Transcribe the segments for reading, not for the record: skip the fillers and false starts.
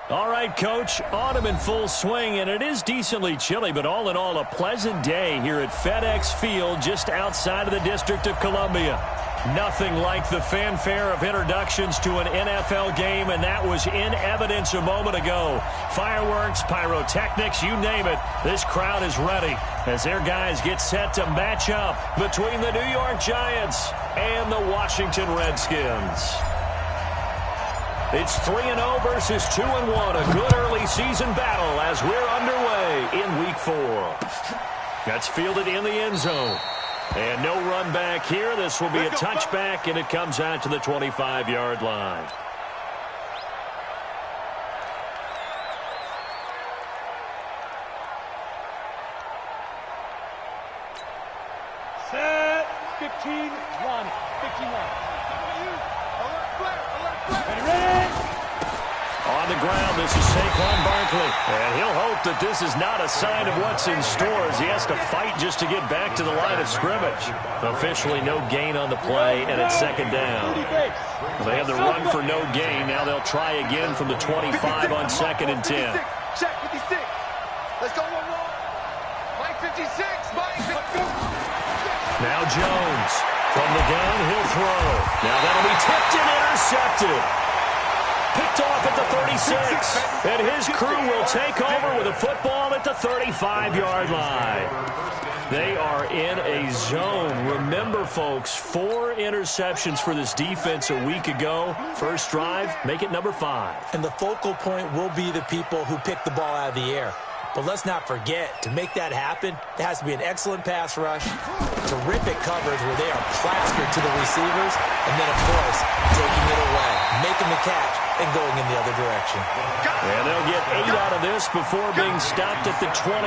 All right, Coach, autumn in full swing, and it is decently chilly, but all in all, a pleasant day here at FedEx Field just outside of the District of Columbia. Nothing like the fanfare of introductions to an NFL game, and that was in evidence a moment ago. Fireworks, pyrotechnics, you name it, this crowd is ready as their guys get set to match up between the New York Giants and the Washington Redskins. It's 3-0 versus 2-1. A good early season battle as we're underway in Week 4. That's fielded in the end zone. And no run back here. This will be a touchback, and it comes out to the 25-yard line. Set. 15-1. 15-1. On the ground, this is Saquon Barkley. And he'll hope that this is not a sign of what's in store as he has to fight just to get back to the line of scrimmage. Officially no gain on the play, and it's second down. Well, they have the run for no gain. Now they'll try again from the 25 on 2nd and 10. Check 56. Let's go one more. Mike 56. Mike. Now Jones. From the gun, he'll throw. Now that'll be tipped and intercepted. Picked off at the 36. And his crew will take over with a football at the 35-yard line. They are in a zone. Remember, folks, 4 interceptions for this defense a week ago. First drive, make it number 5. And the focal point will be the people who pick the ball out of the air. But let's not forget, to make that happen, there has to be an excellent pass rush, terrific coverage where they are plastered to the receivers, and then, of course, taking it away, making the catch, and going in the other direction. And they'll get 8 out of this before being stopped at the 28.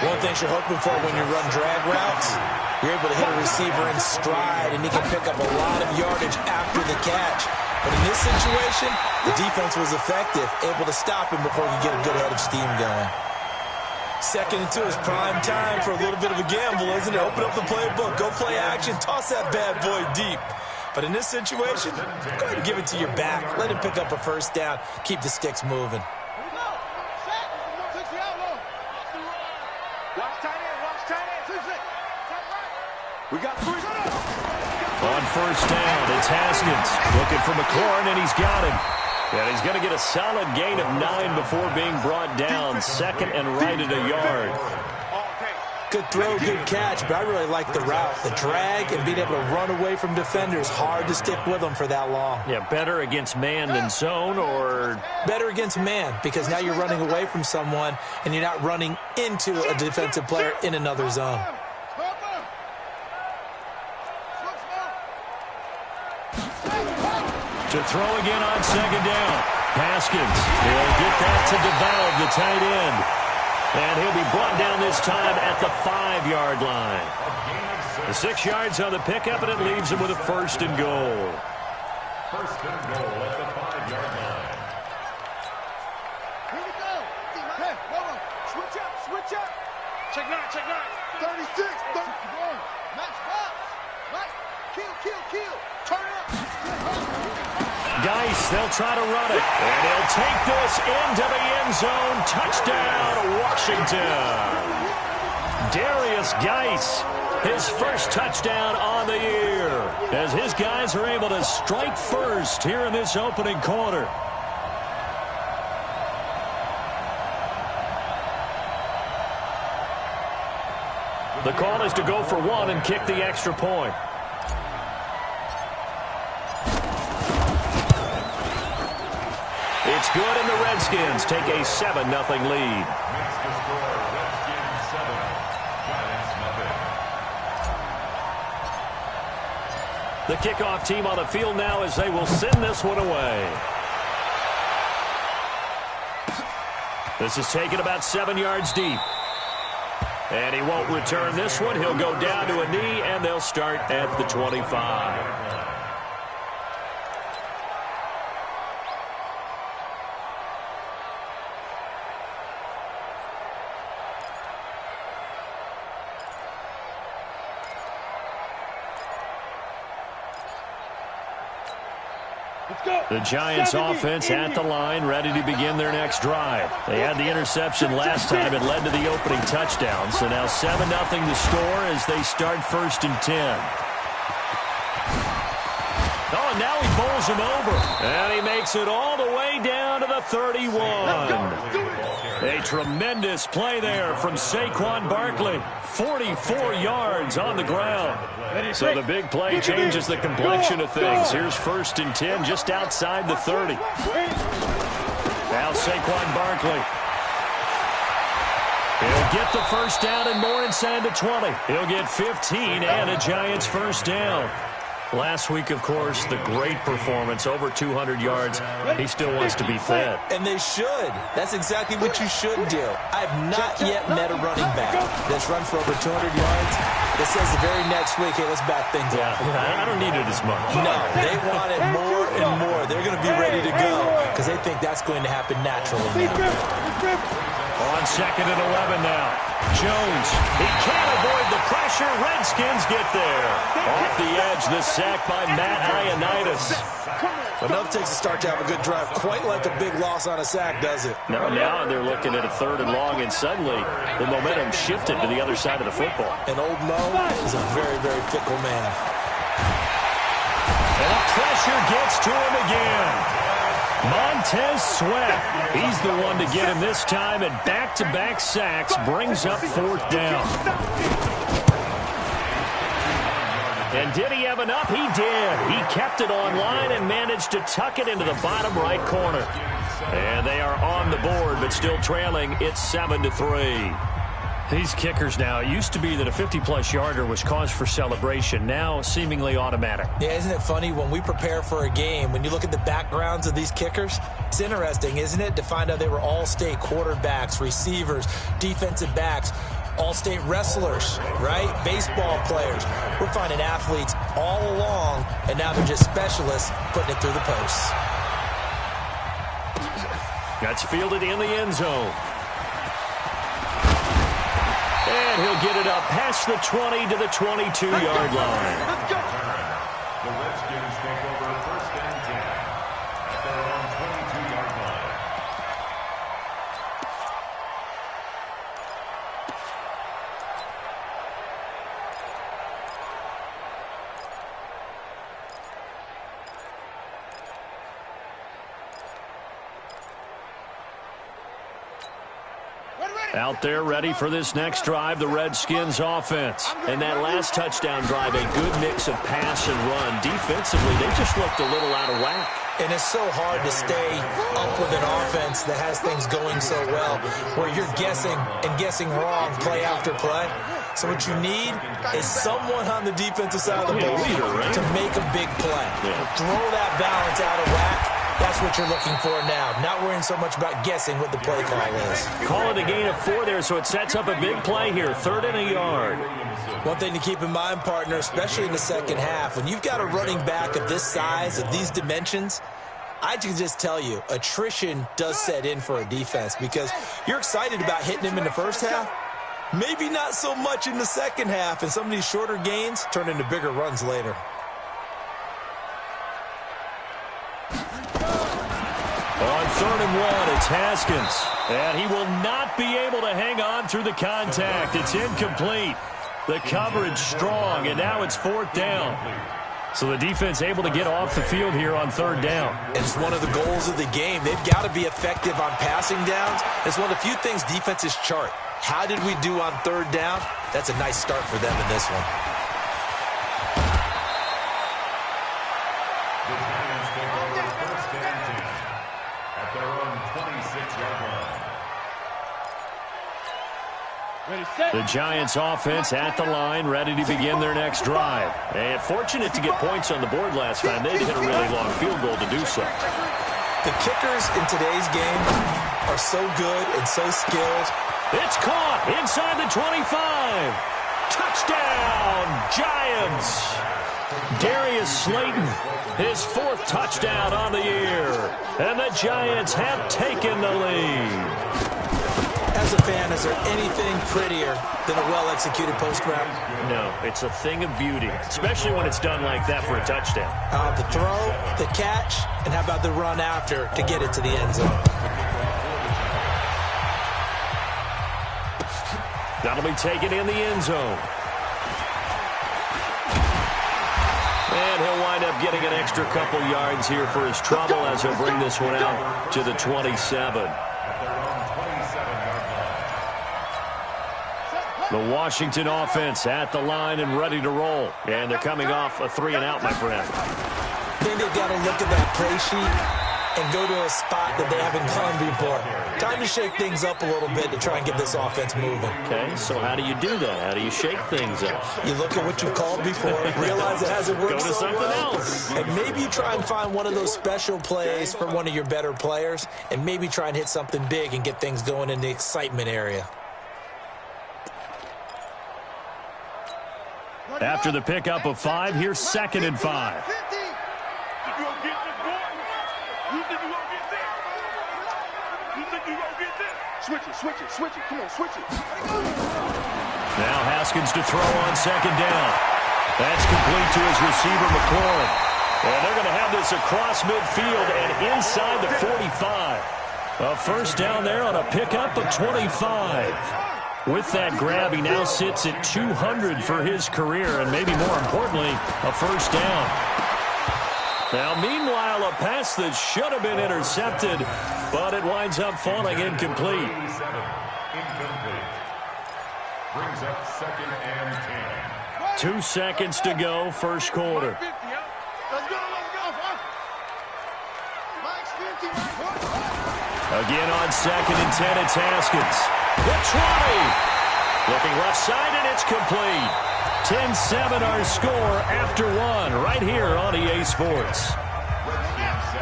One thing you're hoping for when you run drag routes, you're able to hit a receiver in stride, and he can pick up a lot of yardage after the catch. But in this situation, the defense was effective, able to stop him before he could get a good head of steam going. 2nd and 2 is prime time for a little bit of a gamble, isn't it? Open up the playbook, go play action, toss that bad boy deep. But in this situation, go ahead and give it to your back. Let him pick up a first down, keep the sticks moving. We got 3. On first down, it's Haskins looking for McLaurin, and he's got him. And he's going to get a solid gain of 9 before being brought down. 2nd and right at a yard. Good throw, good catch, but I really like the route. The drag and being able to run away from defenders, hard to stick with them for that long. Yeah, better against man than zone, or? Better against man, because now you're running away from someone and you're not running into a defensive player in another zone. To throw again on 2nd down. Haskins, he'll get that to develop the tight end. And he'll be brought down this time at the 5-yard line. The 6 yards on the pickup, and it leaves him with a 1st and goal. 1st and goal at the 5-yard line. Here we go. Hey, hold on. Switch up, switch up. Check 9. 36, 31. Match box. Right. Kill. Turn up. Geis, they'll try to run it. And he'll take this into the end zone. Touchdown, Washington. Darius Geis, his first touchdown on the year, as his guys are able to strike first here in this opening quarter. The call is to go for 1 and kick the extra point. It's good, and the Redskins take a 7-0 lead. Makes the score Redskins 7, Giants nothing. The kickoff team on the field now as they will send this one away. This is taken about 7 yards deep. And he won't return this one. He'll go down to a knee, and they'll start at the 25. The Giants offense at the line, ready to begin their next drive. They had the interception last time. It led to the opening touchdown. So now 7-0 the score as they start 1st and 10. Oh, and now he bowls him over. And he makes it all the way down to the 31. A tremendous play there from Saquon Barkley. 44 yards on the ground. So the big play changes the complexion of things. Here's 1st and 10 just outside the 30. Now Saquon Barkley. He'll get the first down and more inside the 20. He'll get 15 and a Giants first down. Last week, of course, the great performance, over 200 yards. He still wants to be fed. And they should. That's exactly what you should do. I have not yet met a running back that's run for over 200 yards that says the very next week, hey, let's back things up. I don't need it as much. No, they want it more and more. They're going to be ready to go because they think that's going to happen naturally now. On 2nd and 11 now. Jones, he can't avoid the pressure. Redskins get there. Off the edge, the sack by Matt Ioannidis. Enough takes a start to have a good drive. Quite like a big loss on a sack, does it? Now they're looking at a 3rd and long, and suddenly the momentum shifted to the other side of the football. And old Mo is a very, very fickle man. And the pressure gets to him again. Montez Sweat, he's the one to get him this time, and back-to-back sacks brings up 4th down. And did he have enough? He did. He kept it on line and managed to tuck it into the bottom right corner. And they are on the board, but still trailing. It's 7-3. These kickers now, it used to be that a 50-plus yarder was cause for celebration. Now, seemingly automatic. Yeah, isn't it funny when we prepare for a game, when you look at the backgrounds of these kickers, it's interesting, isn't it, to find out they were all-state quarterbacks, receivers, defensive backs, all-state wrestlers, right? Baseball players. We're finding athletes all along, and now they're just specialists putting it through the posts. That's fielded in the end zone. And he'll get it up past the 20 to the 22-yard line. The Redskins take over 1st and 10 at their own 22-yard line. Out there ready for this next drive, the Redskins offense. And that last touchdown drive, a good mix of pass and run. Defensively, they just looked a little out of whack. And it's so hard to stay up with an offense that has things going so well, where you're guessing and guessing wrong play after play. So what you need is someone on the defensive side of the ball to make a big play. Throw that balance out of whack. That's what you're looking for now. Not worrying so much about guessing what the play call is. Call it a gain of 4 there, so it sets up a big play here. 3rd and a yard. One thing to keep in mind, partner, especially in the second half, when you've got a running back of this size, of these dimensions, I can just tell you, attrition does set in for a defense because you're excited about hitting him in the first half. Maybe not so much in the second half, and some of these shorter gains turn into bigger runs later. On 3rd and 1, it's Haskins. And he will not be able to hang on through the contact. It's incomplete. The coverage strong, and now it's 4th down. So the defense able to get off the field here on 3rd down. And it's one of the goals of the game. They've got to be effective on passing downs. It's one of the few things defenses chart. How did we do on 3rd down? That's a nice start for them in this one. The Giants take over 1st and 10 at their own 26-yard line. The Giants offense at the line, ready to begin their next drive. And fortunate to get points on the board last time. They had to hit a really long field goal to do so. The kickers in today's game are so good and so skilled. It's caught inside the 25. Touchdown, Giants. Darius Slayton, his 4th touchdown on the year. And the Giants have taken the lead. As a fan, is there anything prettier than a well-executed post route? No, it's a thing of beauty, especially when it's done like that for a touchdown. The throw, the catch, and how about the run after to get it to the end zone? That'll be taken in the end zone. And he'll wind up getting an extra couple yards here for his trouble as he'll bring this one out to the 27. The Washington offense at the line and ready to roll. And they're coming off a 3-and-out, my friend. I think they've got to look at that play sheet and go to a spot that they haven't gone before. Time to shake things up a little bit to try and get this offense moving. Okay, so how do you do that? How do you shake things up? You look at what you called before, realize it hasn't worked Go to so something well, else. and maybe you try and find one of those special plays for one of your better players, and maybe try and hit something big and get things going in the excitement area. After the pickup of 5, here's 2nd and 5. Switch it. Come on, switch it. Now Haskins to throw on 2nd down. That's complete to his receiver, McLaurin. And they're going to have this across midfield and inside the 45. A first down there on a pickup of 25. With that grab, he now sits at 200 for his career, and maybe more importantly, a first down. Now, meanwhile, a pass that should have been intercepted, but it winds up falling incomplete. Incomplete. Brings up 2nd and 10. 2 seconds to go, first quarter. Let's go. Mike's 50, Mike. Again on 2nd and 10, it's Haskins. The 20. Looking left side, and it's complete. 10-7 our score after 1 right here on EA Sports. Redskins 7.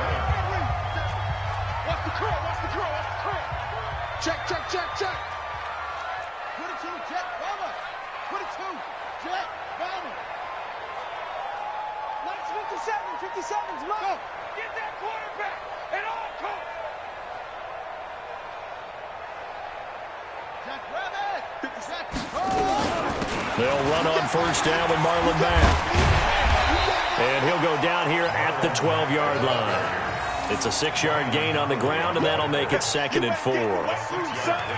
Watch the curl. Check. Put it to Jet, Bama. Put it to Jet, Bama. Let's 57's mine. Get that quarterback and all come. Jack, grab it. Jack, They'll run on first down with Marlon Mack. And he'll go down here at the 12-yard line. It's a 6-yard gain on the ground, and that'll make it 2nd and 4.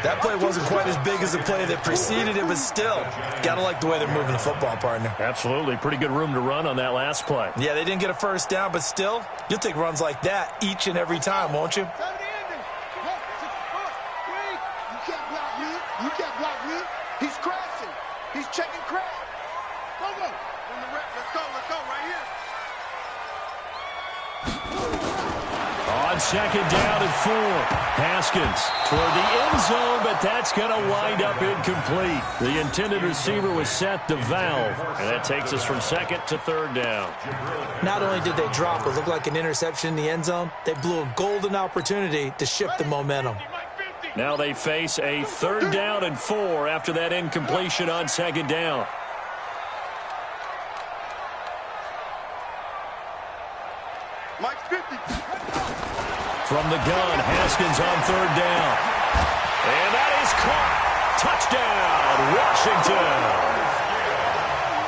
That play wasn't quite as big as the play that preceded it, but still, got to like the way they're moving the football, partner. Absolutely. Pretty good room to run on that last play. Yeah, they didn't get a first down, but still, you'll take runs like that each and every time, won't you? You can't block me. He's crashing. He's checking crash. Go. Let's go right here. On 2nd down and 4. Haskins toward the end zone, but that's going to wind up incomplete. The intended receiver was set to Valve, and that takes us from 2nd to 3rd down. Not only did they drop what looked like an interception in the end zone, they blew a golden opportunity to shift the momentum. Now they face a 3rd down and 4 after that incompletion on 2nd down. Mike's 50. From the gun, Haskins on 3rd down. And that is caught. Touchdown, Washington.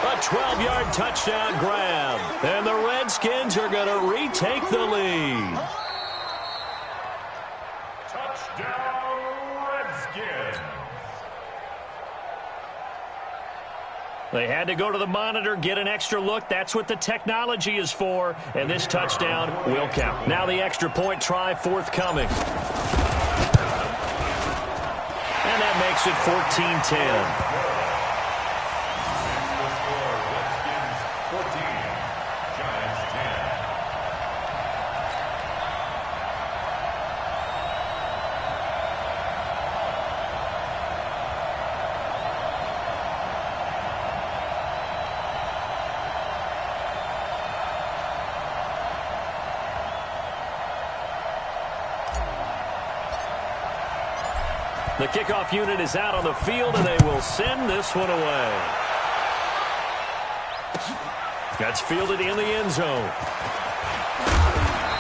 A 12-yard touchdown grab. And the Redskins are going to retake the lead. Touchdown, Redskins. They had to go to the monitor, get an extra look. That's what the technology is for. And this touchdown will count. Now the extra point try forthcoming. And that makes it 14-10. Redskins 14, Giants 10. The kickoff unit is out on the field, and they will send this one away. That's fielded in the end zone.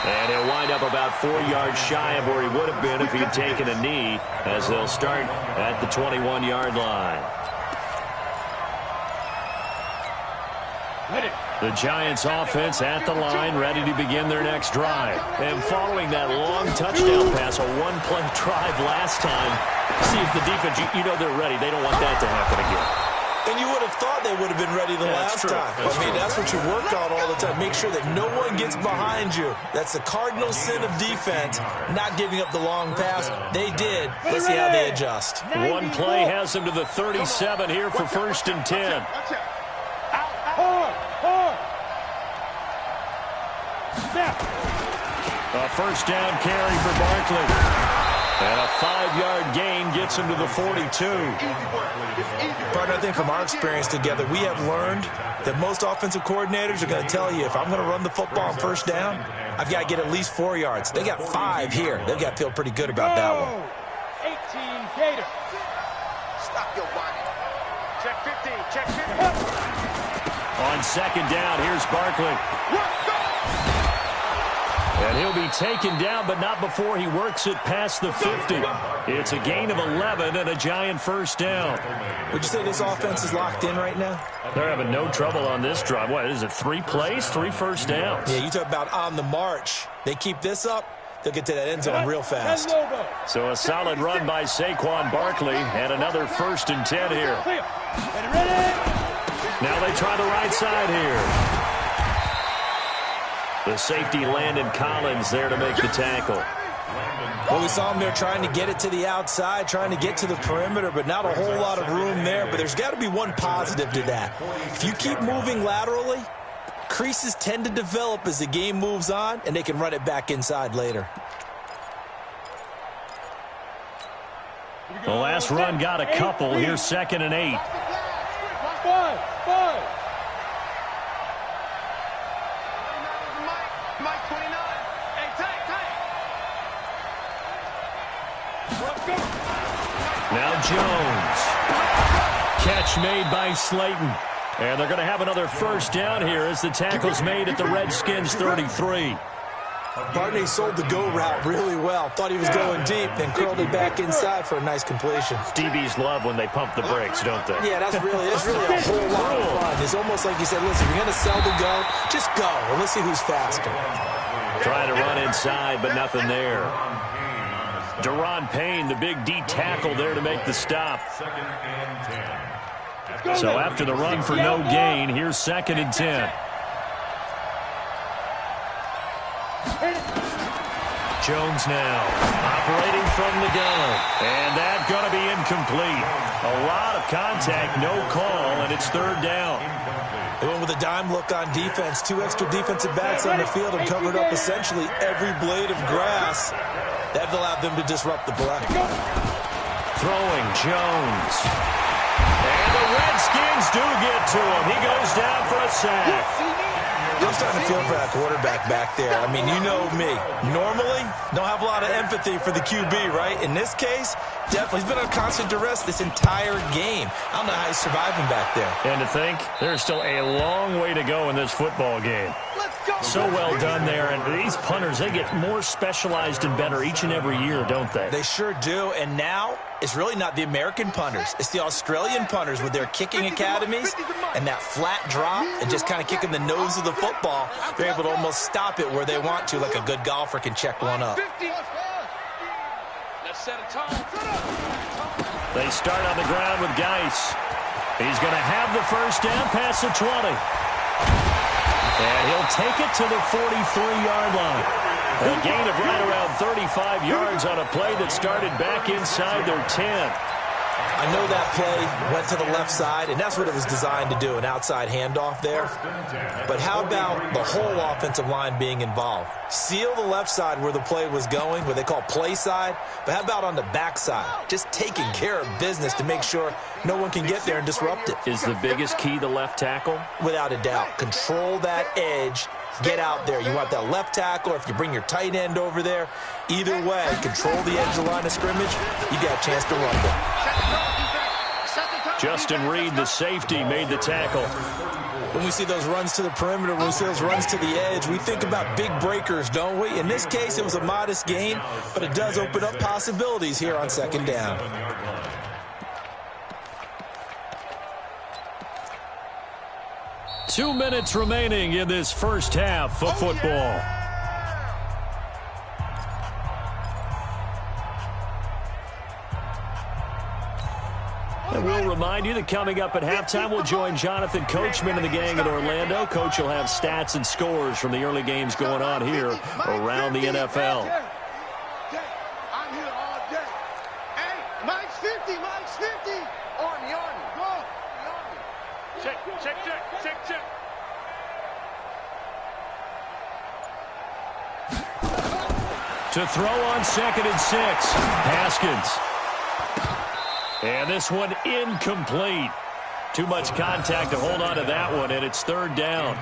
And he'll wind up about 4 yards shy of where he would have been if he had taken a knee, as they'll start at the 21-yard line. The Giants offense at the line, ready to begin their next drive. And following that long touchdown pass, a one-play drive last time, see if the defense, you know they're ready. They don't want that to happen again. And you would have thought they would have been ready the last time. That's what you work on all the time. Make sure that no one gets behind you. That's the cardinal sin of defense, not giving up the long pass. They did. Let's see how they adjust. One play has them to the 37 here for 1st and 10. A first down carry for Barkley. And a 5-yard gain gets him to the 42. Partner, I think from our experience together, we have learned that most offensive coordinators are going to tell you, if I'm going to run the football on first down, I've got to get at least 4 yards. They got 5 here. They've got to feel pretty good about that one. 18 Gator. Stop your whining. Check 15. Check 50. On second down, here's Barkley. And he'll be taken down, but not before he works it past the 50. It's a gain of 11 and a Giant first down. Would you say this offense is locked in right now? They're having no trouble on this drive. What is it, 3 plays, 3 first downs? Yeah, you talk about on the march. They keep this up, they'll get to that end zone real fast. So a solid run by Saquon Barkley and another 1st and 10 here. Now they try the right side here. The safety Landon Collins there to make the tackle. Well, we saw him there trying to get it to the outside, trying to get to the perimeter, but not a whole lot of room there. But there's got to be one positive to that. If you keep moving laterally, creases tend to develop as the game moves on, and they can run it back inside later. The last run got a couple. Here's 2nd and 8. 5. Mike 29. Hey, tight. Now Jones. Catch made by Slayton. And they're going to have another first down here as the tackle's made at the Redskins 33. Barney sold the go route really well. Thought he was going deep, then curled it back inside for a nice completion. DBs love when they pump the brakes, don't they? Yeah, that's really a whole lot of fun. It's almost like you said, listen, you're going to sell the go, just go, and let's see who's faster. Trying to run inside, but nothing there. Deron Payne, the big D tackle there to make the stop. So after the run for no gain, here's 2nd and 10. Jones now operating from the gun. And that's going to be incomplete. A lot of contact, no call, and it's 3rd down. They went with a dime look on defense. 2 extra defensive backs on the field and covered up essentially every blade of grass. That allowed them to disrupt the play. Throwing Jones. And the Redskins do get to him. He goes down for a sack. I'm starting to feel for that quarterback back there. I mean, you know me. Normally, don't have a lot of empathy for the QB, right? In this case, definitely. He's been on constant duress this entire game. I don't know how he's surviving back there. And to think, there's still a long way to go in this football game. So well done there. And these punters, they get more specialized and better each and every year, don't they? They sure do. And now, it's really not the American punters. It's the Australian punters with their kicking academies and that flat drop and just kind of kicking the nose of the football. They're able to almost stop it where they want to, like a good golfer can check one up. They start on the ground with Geis. He's going to have the first down past the 20. And he'll take it to the 43-yard line. A gain of right around 35 yards on a play that started back inside their 10. I know that play went to the left side, and that's what it was designed to do, an outside handoff there. But how about the whole offensive line being involved? Seal the left side where the play was going, what they call play side, but how about on the back side? Just taking care of business to make sure no one can get there and disrupt it. Is the biggest key the left tackle? Without a doubt. Control that edge. Get out there. You want that left tackle, or if you bring your tight end over there, either way, control the edge of the line of scrimmage, you got a chance to run them. Justin Reed, the safety, made the tackle. When we see those runs to the perimeter, when we see those runs to the edge, we think about big breakers, don't we? In this case, it was a modest gain, but it does open up possibilities here on second down. Two minutes remaining in this first half of football. And we'll remind you that coming up at halftime, we'll join Jonathan Coachman and the gang in Orlando. Coach will have stats and scores from the early games going on here around the NFL. I'm here all day. Hey, Mike's 50, Mike's 50. Army, go. Army. Check. To throw on 2nd and 6, Haskins. And this one incomplete. Too much contact to hold on to that one, and it's 3rd down.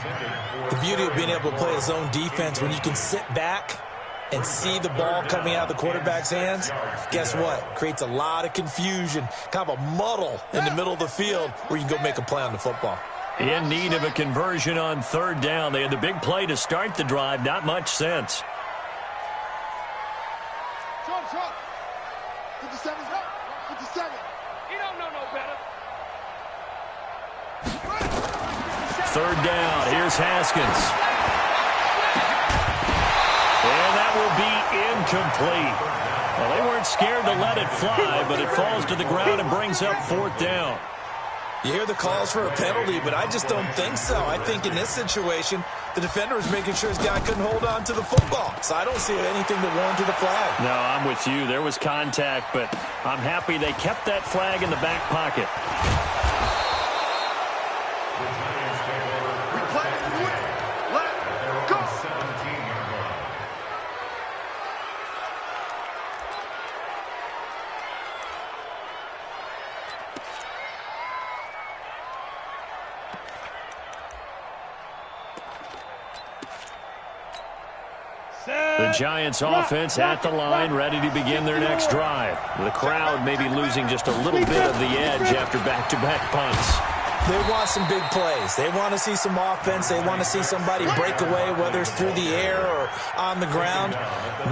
The beauty of being able to play a zone defense, when you can sit back and see the ball coming out of the quarterback's hands, guess what? Creates a lot of confusion, kind of a muddle in the middle of the field where you can go make a play on the football. In need of a conversion on 3rd down. They had the big play to start the drive. Not much sense. Trump. 57's up. 57. You don't know no better. 3rd down. Here's Haskins. And that will be incomplete. Well, they weren't scared to let it fly, but it falls to the ground and brings up 4th down. You hear the calls for a penalty, but I just don't think so. I think in this situation, the defender was making sure his guy couldn't hold on to the football. So I don't see anything that warranted a flag. No, I'm with you. There was contact, but I'm happy they kept that flag in the back pocket. We play to win. Let's go. 17-yard line. The Giants offense at the line, ready to begin their next drive. The crowd maybe losing just a little bit of the edge after back-to-back punts. They want some big plays. They want to see some offense. They want to see somebody break away, whether it's through the air or on the ground.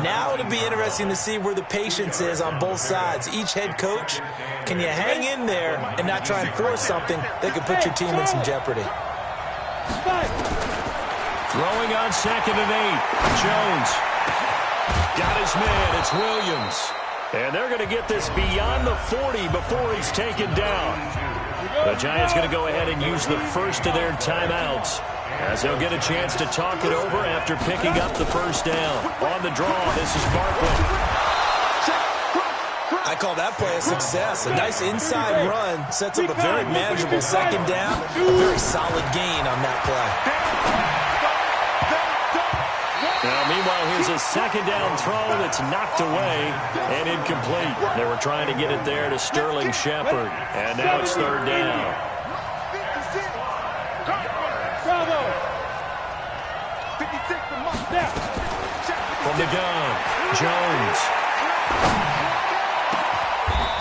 Now it'll be interesting to see where the patience is on both sides. Each head coach, can you hang in there and not try and force something that could put your team in some jeopardy? Throwing on 2nd and 8. Jones. Got his man. It's Williams. And they're going to get this beyond the 40 before he's taken down. The Giants going to go ahead and use the first of their timeouts as they'll get a chance to talk it over after picking up the 1st down. On the draw, this is Barkley. I call that play a success. A nice inside run sets up a very manageable 2nd down. A very solid gain on that play. Now, meanwhile, here's a 2nd down throw that's knocked away and incomplete. They were trying to get it there to Sterling Shepard, and now it's 3rd down. From the gun, Jones.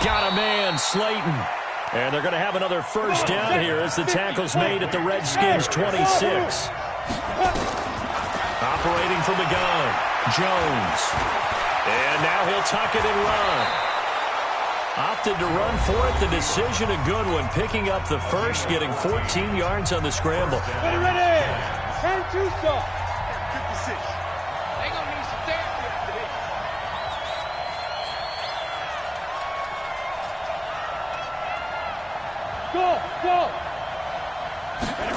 Got a man, Slayton. And they're going to have another 1st down here as the tackle's made at the Redskins' 26. Operating from the gun, Jones. And now he'll tuck it and run. Opted to run for it. The decision, a good one. Picking up the first, getting 14 yards on the scramble. Ready. 10-2 stop. 56. They gonna need some therapy after this. Go.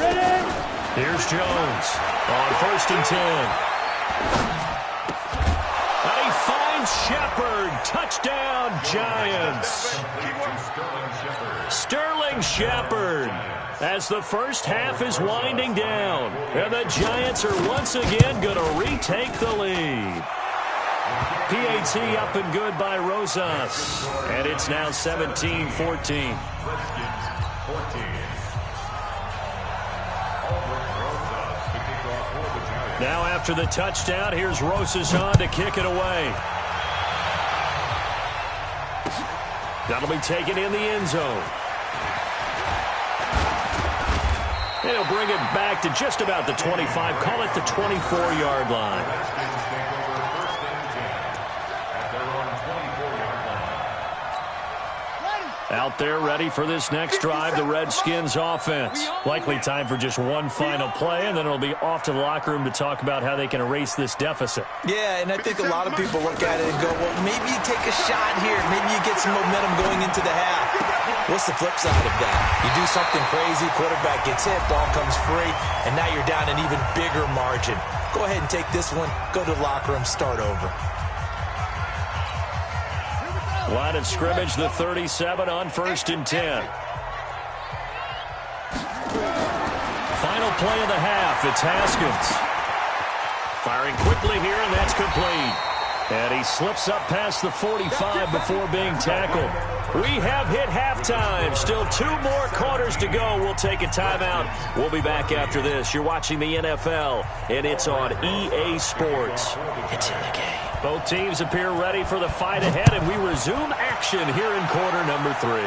Ready. Here's Jones on 1st and 10. And he finds Shepard. Touchdown, Giants. Sterling Shepard as the first half is winding down. And the Giants are once again going to retake the lead. PAT up and good by Rosas. And it's now 17-14. Redskins 14. Now after the touchdown, here's Rosas on to kick it away. That'll be taken in the end zone. And he'll bring it back to just about the 25. Call it the 24-yard line. Redskins take over first and 10 at their own 24-yard line. Out there ready for this next drive, the Redskins offense. Likely time for just one final play, and then it'll be off to the locker room to talk about how they can erase this deficit. Yeah, and I think a lot of people look at it and go, well, maybe you take a shot here. Maybe you get some momentum going into the half. What's the flip side of that? You do something crazy, quarterback gets hit, ball comes free, and now you're down an even bigger margin. Go ahead and take this one, go to the locker room, start over. Line of scrimmage, the 37 on 1st and 10. Final play of the half, it's Haskins. Firing quickly here, and that's complete. And he slips up past the 45 before being tackled. We have hit halftime. Still 2 more quarters to go. We'll take a timeout. We'll be back after this. You're watching the NFL, and it's on EA Sports. It's in the game. Both teams appear ready for the fight ahead, and we resume action here in quarter number 3.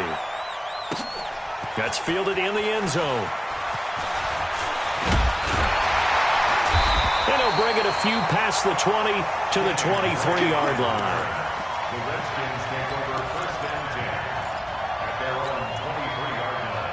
That's fielded in the end zone. And he'll bring it a few past the 20 to the 23-yard line. The Redskins take over first and 10 at their own 23-yard line.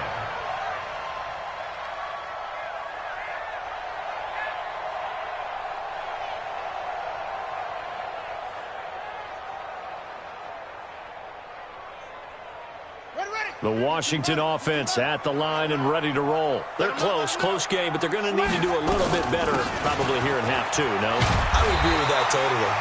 The Washington offense at the line and ready to roll. They're close game, but they're going to need to do a little bit better probably here in half 2, no? I would agree with that totally.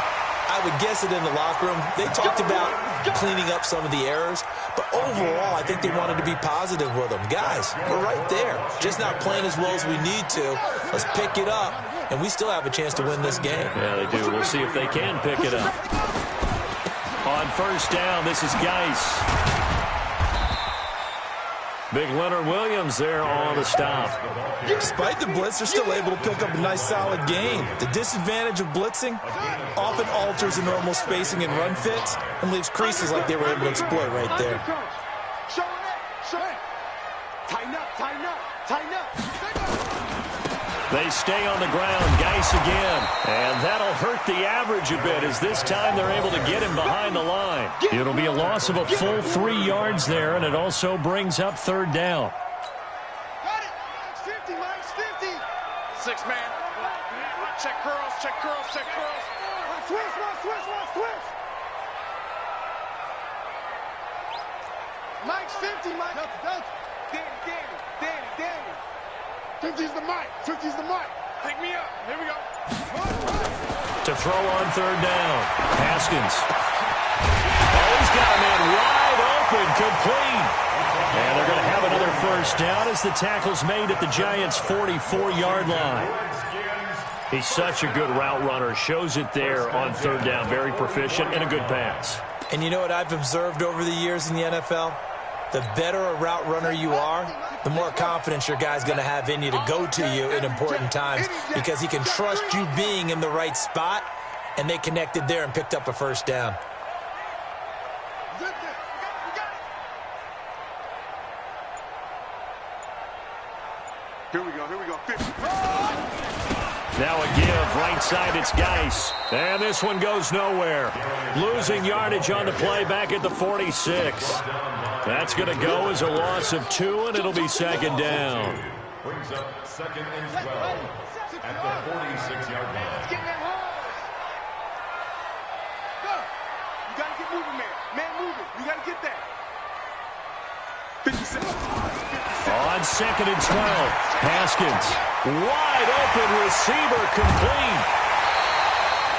I would guess it in the locker room. They talked about cleaning up some of the errors, but overall, I think they wanted to be positive with them. Guys, we're right there. Just not playing as well as we need to. Let's pick it up, and we still have a chance to win this game. Yeah, they do. We'll see if they can pick it up. On 1st down, this is Geis. Big Leonard Williams there on the stop. Despite the blitz, they're still able to pick up a nice, solid gain. The disadvantage of blitzing often alters the normal spacing and run fits and leaves creases like they were able to exploit right there. Tighten up, tighten up, tighten up. They stay on the ground. Geis again. And that'll hurt the average a bit as this time they're able to get him behind the line. It'll be a loss of a full 3 yards there, and it also brings up 3rd down. Got it. Mike's 50. 6 man. Check curls, check curls, check curls. Switch. Mike's 50, Mike. Danny. 50's the mic. 50's the mic. Pick me up. Here we go. To throw on 3rd down. Haskins. Oh, he's got a man wide open, complete. And they're going to have another 1st down as the tackle's made at the Giants' 44-yard line. He's such a good route runner. Shows it there on 3rd down. Very proficient and a good pass. And you know what I've observed over the years in the NFL? The better a route runner you are, the more confidence your guy's going to have in you to go to you in important times because he can trust you being in the right spot, and they connected there and picked up a 1st down. Here we go. 50. Now a give, right side, it's Geis. And this one goes nowhere. Losing yardage on the play back at the 46. That's going to go as a loss of 2, and it'll be 2nd down. Brings up 2nd and 12 at the 46-yard line. Go. You got to get moving, man. Man moving. You got to get that. 57. On 2nd and 12, Haskins. Wide open receiver, complete.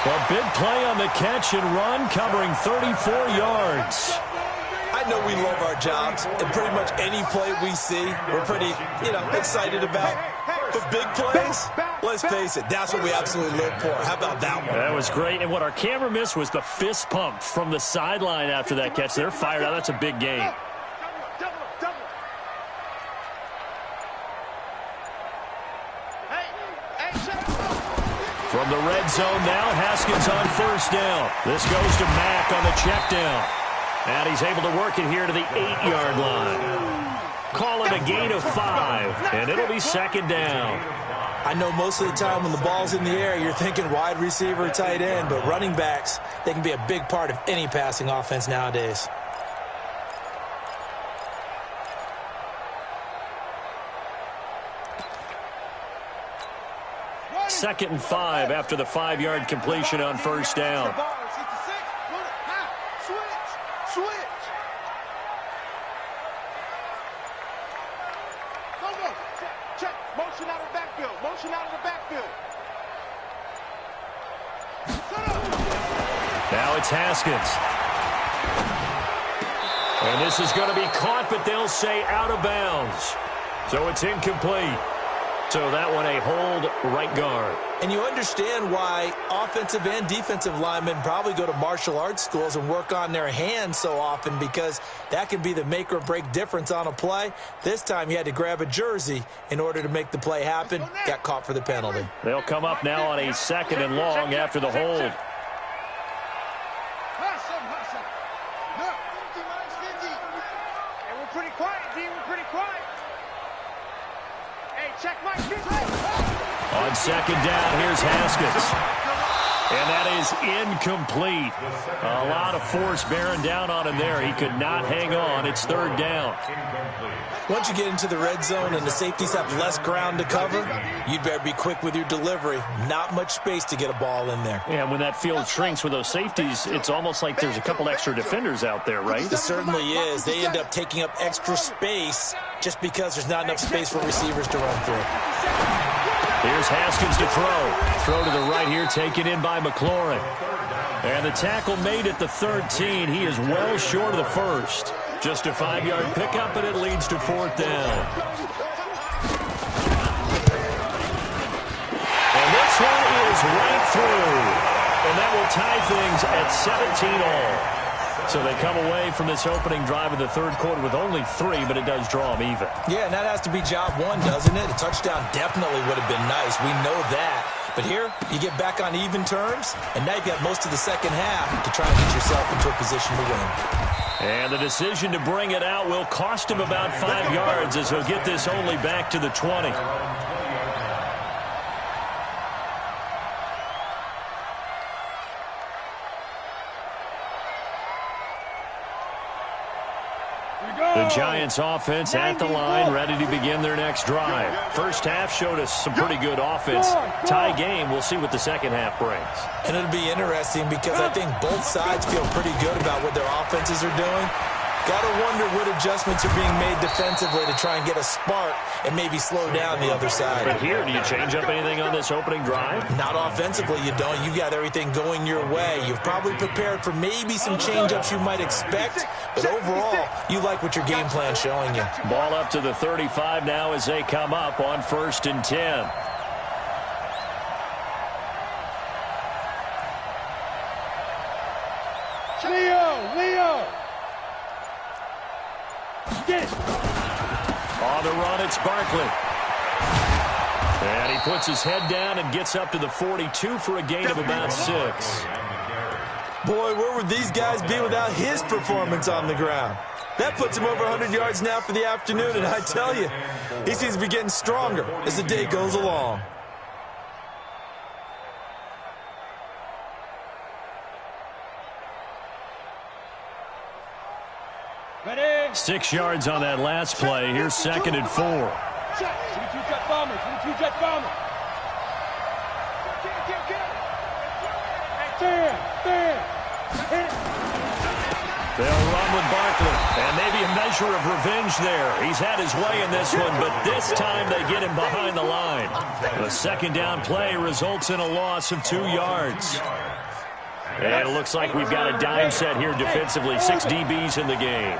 A big play on the catch and run, covering 34 yards. I know we love our jobs, and pretty much any play we see, we're pretty, excited about. But big plays, let's face it, that's what we absolutely live for. How about that one? That was great, and what our camera missed was the fist pump from the sideline after that catch. They're fired out. That's a big game. From the red zone now, Haskins on 1st down. This goes to Mack on the check down. And he's able to work it here to the 8-yard line. Call it a gain of 5, and it'll be second down. I know most of the time when the ball's in the air, you're thinking wide receiver, tight end, but running backs, they can be a big part of any passing offense nowadays. Second and 5 after the 5-yard completion on first down. Switch. Go. Check. Motion out of the backfield. Now it's Haskins. And this is going to be caught, but they'll say out of bounds. So it's incomplete. So that one a hold right guard. And you understand why offensive and defensive linemen probably go to martial arts schools and work on their hands so often, because that can be the make or break difference on a play. This time he had to grab a jersey in order to make the play happen. Got caught for the penalty. They'll come up now on a second and long after the hold. We're pretty quiet, D. We're pretty quiet. Hey, check my kick. On second down, here's Haskins. And that is incomplete. A lot of force bearing down on him there. He could not hang on. It's third down. Once you get into the red zone and the safeties have less ground to cover, you'd better be quick with your delivery. Not much space to get a ball in there. Yeah, when that field shrinks with those safeties, it's almost like there's a couple extra defenders out there, right? It certainly is. They end up taking up extra space just because there's not enough space for receivers to run through. Here's Haskins to throw. Throw to the right here, taken in by McLaurin. And the tackle made at the 13. He is well short of the first. Just a 5-yard pickup, and it leads to fourth down. And this one is right through. And that will tie things at 17 all. So they come away from this opening drive of the third quarter with only 3, but it does draw them even. Yeah, and that has to be job one, doesn't it? A touchdown definitely would have been nice. We know that. But here, you get back on even terms, and now you've got most of the second half to try and get yourself into a position to win. And the decision to bring it out will cost him about 5 yards, as he'll get this only back to the 20. The Giants offense at the line, ready to begin their next drive. First half showed us some pretty good offense. Tie game, we'll see what the second half brings. And it'll be interesting because I think both sides feel pretty good about what their offenses are doing. Got to wonder what adjustments are being made defensively to try and get a spark and maybe slow down the other side. But here, do you change up anything on this opening drive? Not offensively, you don't. You got everything going your way. You've probably prepared for maybe some change-ups you might expect, but overall, you like what your game plan's showing you. Ball up to the 35 now as they come up on first and 10. Leo! On the run, it's Barkley. And he puts his head down and gets up to the 42 for a gain of about 6. Boy, where would these guys be without his performance on the ground? That puts him over 100 yards now for the afternoon, and I tell you, he seems to be getting stronger as the day goes along. Ready? 6 yards on that last play. Here's second and 4. Check. Two jet bombers. They'll run with Barkley, and maybe a measure of revenge there. He's had his way in this one, but this time they get him behind the line. The second down play results in a loss of 2 yards. And it looks like we've got a dime set here defensively. 6 DBs in the game.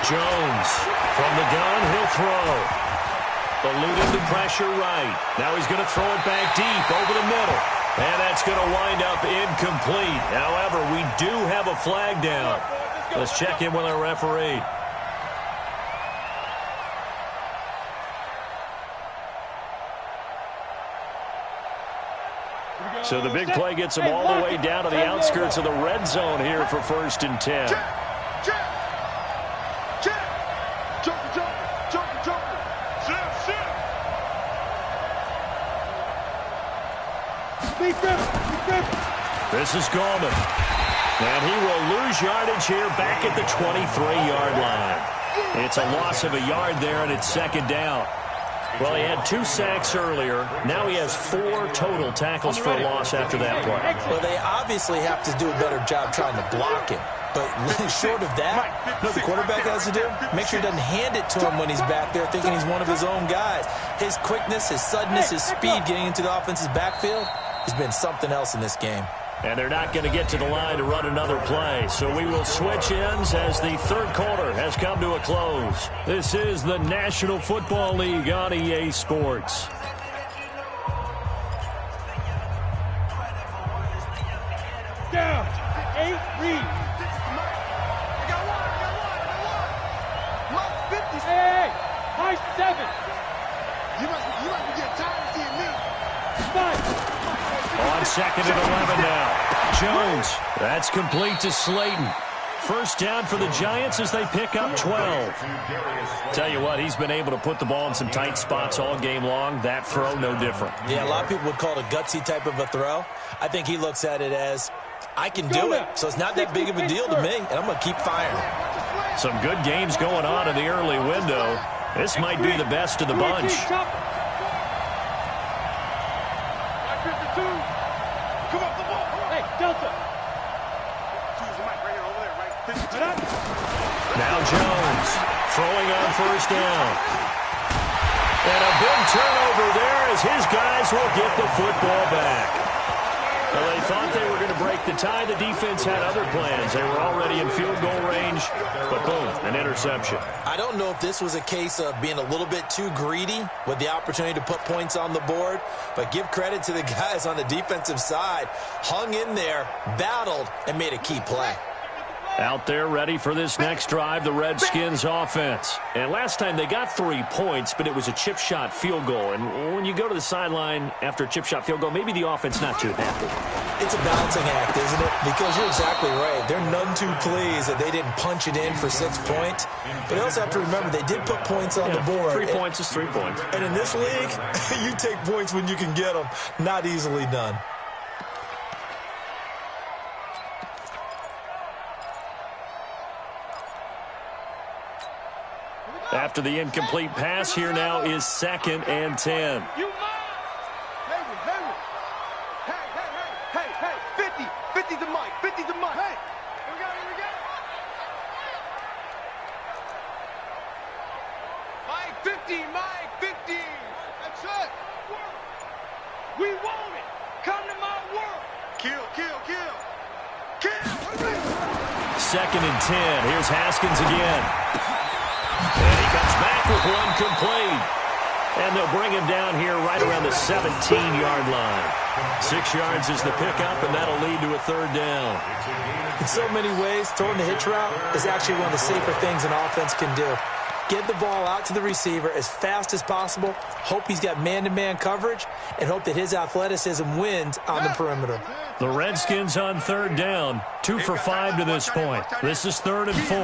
Jones from the gun, he'll throw. Eluded the pressure right. Now he's going to throw it back deep over the middle. And that's going to wind up incomplete. However, we do have a flag down. Let's check in with our referee. So the big play gets them all the way down to the outskirts of the red zone here for first and 10. Jumper. Shift. This is Gallman. And he will lose yardage here back at the 23-yard line. It's a loss of a yard there, and it's second down. Well, he had 2 sacks earlier. Now he has 4 total tackles for a loss after that play. Well, they obviously have to do a better job trying to block him. But short of that, you know what the quarterback has to do? Make sure he doesn't hand it to him when he's back there thinking he's one of his own guys. His quickness, his suddenness, his speed getting into the offense's backfield has been something else in this game. And they're not going to get to the line to run another play. So we will switch ends as the third quarter has come to a close. This is the National Football League on EA Sports. Down. 8 reads. Hey, high 7. You must be getting tired of seeing me. 5. On second and 11 now. Jones. That's complete to Slayton. First down for the Giants as they pick up 12. Tell you what, he's been able to put the ball in some tight spots all game long. That throw, no different. Yeah, a lot of people would call it a gutsy type of a throw. I think he looks at it as, I can do it, so it's not that big of a deal to me, and I'm going to keep firing. Some good games going on in the early window. This might be the best of the bunch. Now Jones throwing on first down. And a big turnover there as his guys will get the football back. Well, they thought they were going to break the tie. The defense had other plans. They were already in field goal range, but boom, an interception. I don't know if this was a case of being a little bit too greedy with the opportunity to put points on the board, but give credit to the guys on the defensive side. Hung in there, battled, and made a key play. Out there ready for this next drive, the Redskins offense. And last time they got 3 points, but it was a chip shot field goal. And when you go to the sideline after a chip shot field goal, maybe the offense not too happy. It's a balancing act, isn't it? Because you're exactly right. They're none too pleased that they didn't punch it in for 6 points. But you also have to remember they did put points on the board. 3 points is 3 points. And in this league, you take points when you can get them. Not easily done. After the incomplete pass, here now is 2nd and 10. Hey, 50 to Mike, 50 to Mike. Hey, here we go. Mike, 50. That's it. We want it. Come to my world. Kill. 2nd and 10. Here's Haskins again. And he comes back with one complete. And they'll bring him down here right around the 17-yard line. 6 yards is the pickup, and that'll lead to a third down. In so many ways, throwing the hitch route is actually one of the safer things an offense can do. Get the ball out to the receiver as fast as possible, hope he's got man-to-man coverage, and hope that his athleticism wins on the perimeter. The Redskins on third down, 2 for 5 to this point. This is 3rd and 4.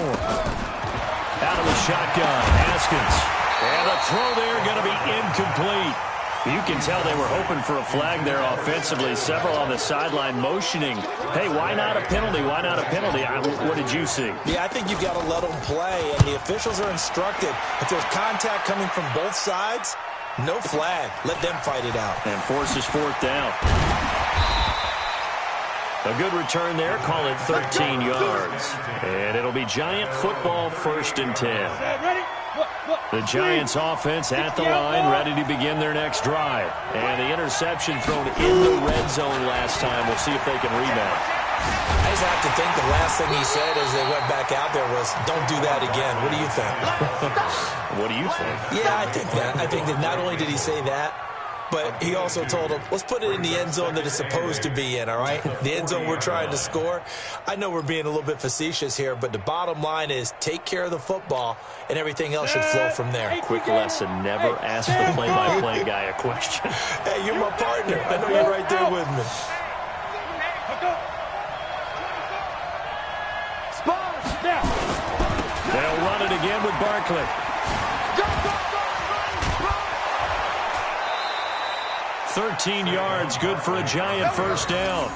Out of the shotgun, Haskins. And the throw there going to be incomplete. You can tell they were hoping for a flag there offensively. Several on the sideline motioning. Hey, why not a penalty? Why not a penalty? What did you see? Yeah, I think you've got to let them play, and the officials are instructed. If there's contact coming from both sides, no flag. Let them fight it out. And forces 4th down. A good return there. Call it 13 yards. And it'll be Giant football, 1st and 10. The Giants offense at the line, ready to begin their next drive. And the interception thrown in the red zone last time. We'll see if they can rebound. I just have to think the last thing he said as they went back out there was, don't do that again. What do you think? What do you think? Yeah, I think that. I think that not only did he say that, but he also told him, let's put it in the end zone that it's supposed to be in, all right? The end zone we're trying to score. I know we're being a little bit facetious here, but the bottom line is take care of the football, and everything else should flow from there. Quick lesson, never ask the play-by-play guy a question. Hey, you're my partner. I know you're right there with me. They'll run it again with Barkley. 13 yards, good for a Giant first down.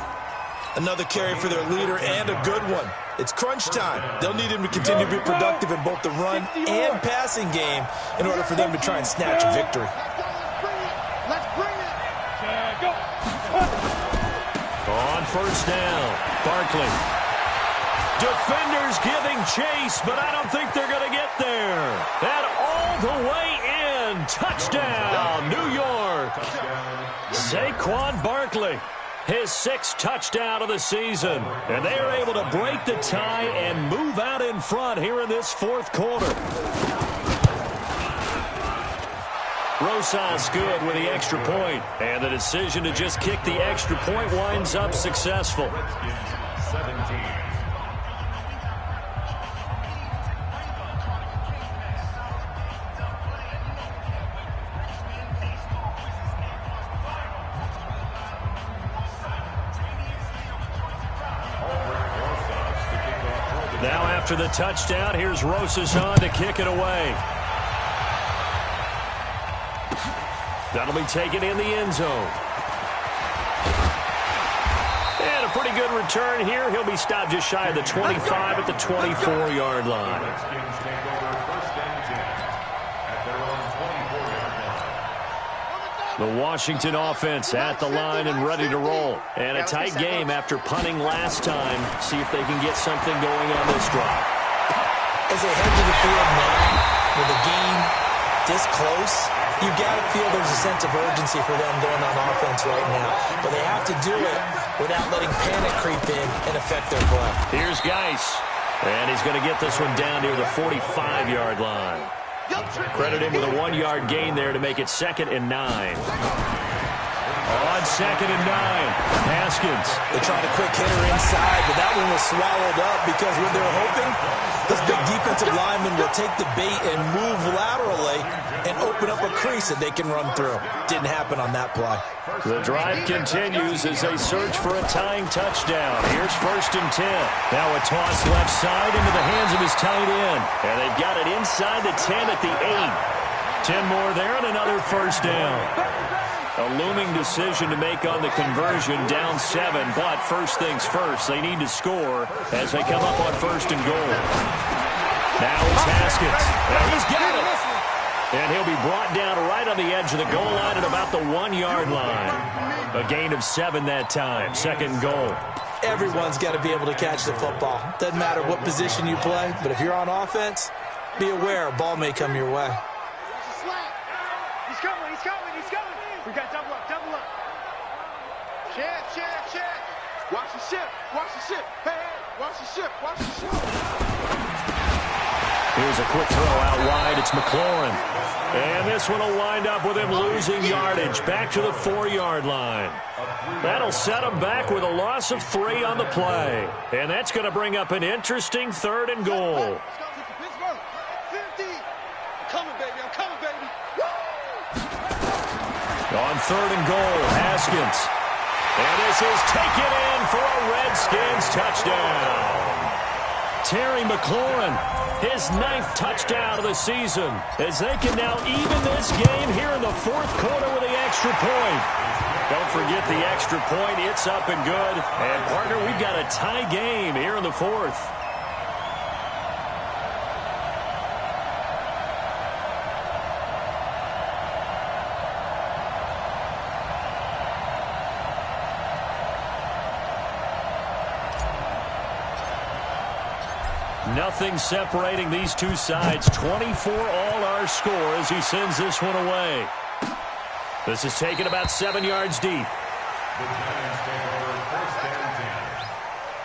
Another carry for their leader and a good one. It's crunch time. They'll need him to continue to be productive in both the run and passing game in order for them to try and snatch a victory. Let's bring it. On first down, Barkley. Defenders giving chase, but I don't think they're going to get there. And all the way in. Touchdown, New York. Saquon Barkley. His 6th touchdown of the season. And they are able to break the tie and move out in front here in this 4th quarter. Rosas good with the extra point. And the decision to just kick the extra point winds up successful. Redskins 17. Now after the touchdown, here's Rosas on to kick it away. That'll be taken in the end zone. And a pretty good return here. He'll be stopped just shy of the 25 at the 24-yard line. Redskins take over first and 10 at their own 24-yard line. The Washington offense at the line and ready to roll. And a tight game after punting last time. See if they can get something going on this drive. As they head to the field now, with the game this close, you've got to feel there's a sense of urgency for them going on offense right now. But they have to do it without letting panic creep in and affect their play. Here's Geis. And he's going to get this one down near the 45-yard line. Credit him with a 1-yard gain there to make it 2nd and 9. On 2nd and 9, Haskins. They tried a quick hitter inside, but that one was swallowed up because what they were hoping, this big defensive lineman will take the bait and move laterally and open up a crease that they can run through. Didn't happen on that play. The drive continues as they search for a tying touchdown. Here's 1st and 10. Now a toss left side into the hands of his tight end. And they've got it inside the 10 at the 8. 10 more there and another first down. A looming decision to make on the conversion, down 7, but first things first, they need to score as they come up on 1st and goal. Now it's Haskins, and he's got it. And he'll be brought down right on the edge of the goal line at about the 1-yard line. A gain of 7 that time, 2nd and goal. Everyone's got to be able to catch the football. Doesn't matter what position you play, but if you're on offense, be aware a ball may come your way. He's coming, he's coming, he's coming. We got double up, double up. Check. Watch the ship. Hey, watch the ship. Here's a quick throw out wide. It's McLaurin. And this one will wind up with him losing yardage back to the 4-yard line. That'll set him back with a loss of 3 on the play. And that's going to bring up an interesting 3rd and goal. On 3rd and goal, Haskins. And this is taken in for a Redskins touchdown. Terry McLaurin, his 9th touchdown of the season, as they can now even this game here in the 4th quarter with the extra point. Don't forget the extra point. It's up and good. And, partner, we've got a tie game here in the 4th. Nothing separating these two sides. 24 all our score as he sends this one away. This is taken about 7 yards deep. The Giants take over 1st and 10